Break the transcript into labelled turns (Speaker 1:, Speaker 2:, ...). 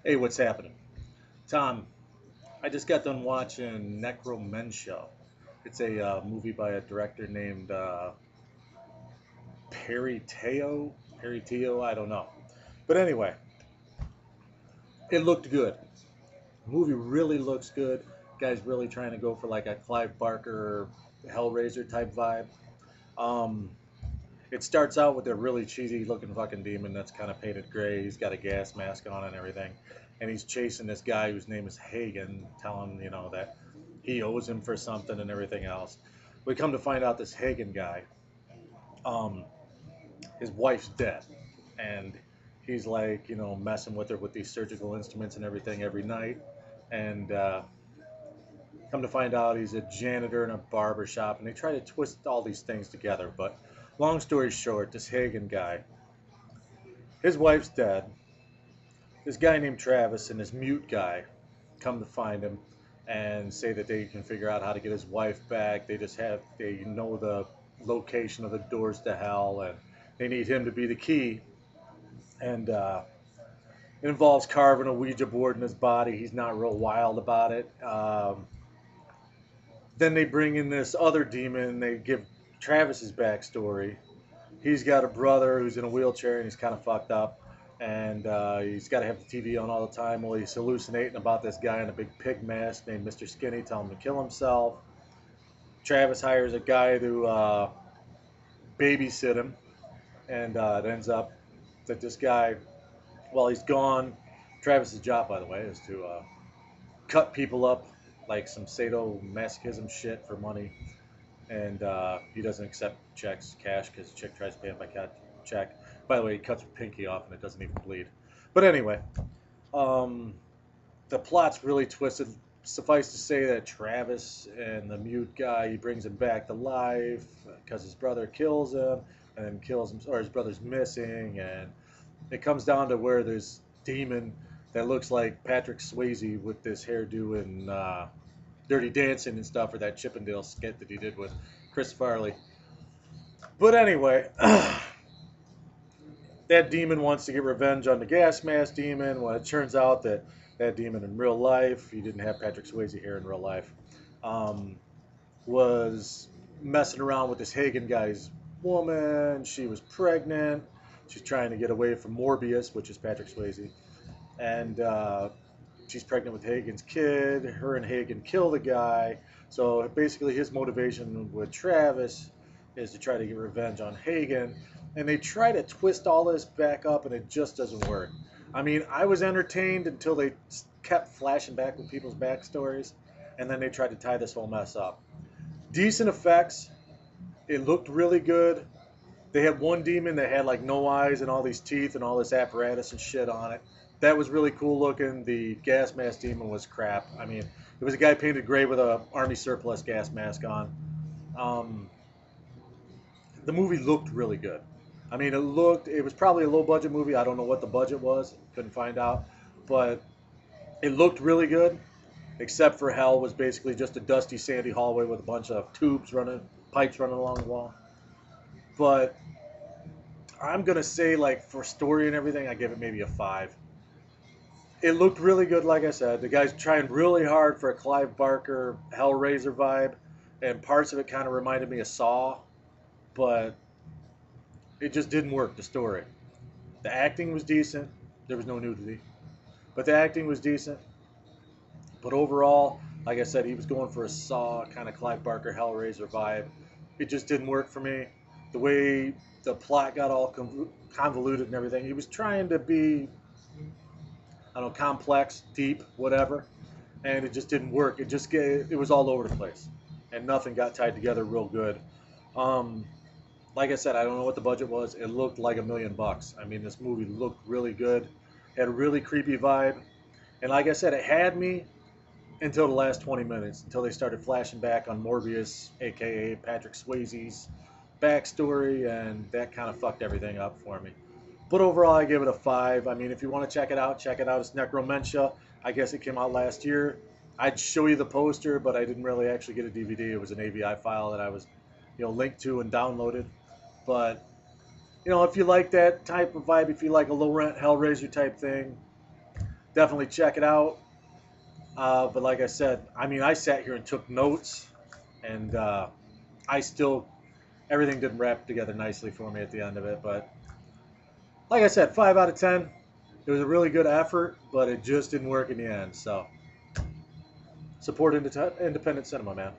Speaker 1: Hey, what's happening? Tom, I just got done watching Necromentia. It's a movie by a director named Perry Teo. Perry Teo, I don't know. But anyway, it looked good. The movie really looks good. Guy's really trying to go for like a Clive Barker Hellraiser type vibe. Um, it starts out with a really cheesy looking fucking demon that's kind of painted gray. He's got a gas mask on and everything. And he's chasing this guy whose name is Hagen, telling him, that he owes him for something and everything else. We come to find out this Hagen guy, um, his wife's dead. And he's like, messing with her with these surgical instruments and everything every night. And come to find out he's a janitor in a barber shop. And they try to twist all these things together. But long story short, this Hagen guy, his wife's dead. This guy named Travis and this mute guy come to find him and say that they can figure out how to get his wife back. They know the location of the doors to hell, and they need him to be the key. And it involves carving a Ouija board in his body. He's not real wild about it. Then they bring in this other demon. They give Travis's backstory. He's got a brother who's in a wheelchair and he's kind of fucked up, and he's got to have the TV on all the time while he's hallucinating about this guy in a big pig mask named Mr. Skinny telling him to kill himself. Travis hires a guy to babysit him, and it ends up that this guy, while he's gone, Travis's job, by the way, is to cut people up like some sadomasochism shit for money, and he doesn't accept checks, cash, because the chick tries to pay him by check. By the way, he cuts her pinky off and it doesn't even bleed. But anyway, um, the plot's really twisted. Suffice to say that Travis and the mute guy, he brings him back to life because his brother kills him and then kills him, or his brother's missing, and it comes down to where this demon that looks like Patrick Swayze with this hairdo and Dirty Dancing and stuff, or that Chippendale skit that he did with Chris Farley. But anyway, that demon wants to get revenge on the gas mask demon. Well, it turns out that that demon in real life, he didn't have Patrick Swayze hair in real life, um, was messing around with this Hagen guy's woman. She was pregnant. She's trying to get away from Morbius, which is Patrick Swayze. And she's pregnant with Hagen's kid. Her and Hagen kill the guy. So basically, his motivation with Travis is to try to get revenge on Hagen. And they try to twist all this back up, and it just doesn't work. I mean, I was entertained until they kept flashing back with people's backstories, and then they tried to tie this whole mess up. Decent effects. It looked really good. They had one demon that had like no eyes and all these teeth and all this apparatus and shit on it. That was really cool looking. The gas mask demon was crap. I mean, it was a guy painted gray with a army surplus gas mask on. Um, the movie looked really good. I mean, it was probably a low budget movie. I don't know what the budget was. Couldn't find out. But it looked really good, except for hell was basically just a dusty, sandy hallway with a bunch of pipes running along the wall. But I'm going to say, like, for story and everything, I give it maybe a 5. It looked really good, like I said. The guy's trying really hard for a Clive Barker Hellraiser vibe, and parts of it kind of reminded me of Saw, but it just didn't work, the story. The acting was decent. There was no nudity, but the acting was decent. But overall, like I said, he was going for a Saw kind of Clive Barker Hellraiser vibe. It just didn't work for me. The way the plot got all convoluted and everything, he was trying to be, I don't know, complex, deep, whatever, and it just didn't work. It was all over the place, and nothing got tied together real good. Um, like I said, I don't know what the budget was. It looked like $1 million. I mean, this movie looked really good, had a really creepy vibe, and like I said, it had me until the last 20 minutes, until they started flashing back on Morbius, aka Patrick Swayze's backstory, and that kind of fucked everything up for me. But overall, I give it a 5. I mean, if you want to check it out, check it out. It's Necromentia. I guess it came out last year. I'd show you the poster, but I didn't really actually get a DVD. It was an AVI file that I was, linked to and downloaded. But, if you like that type of vibe, if you like a low rent Hellraiser type thing, definitely check it out. But like I said, I mean, I sat here and took notes, and I still everything didn't wrap together nicely for me at the end of it. But like I said, 5 out of 10. It was a really good effort, but it just didn't work in the end. So support independent cinema, man.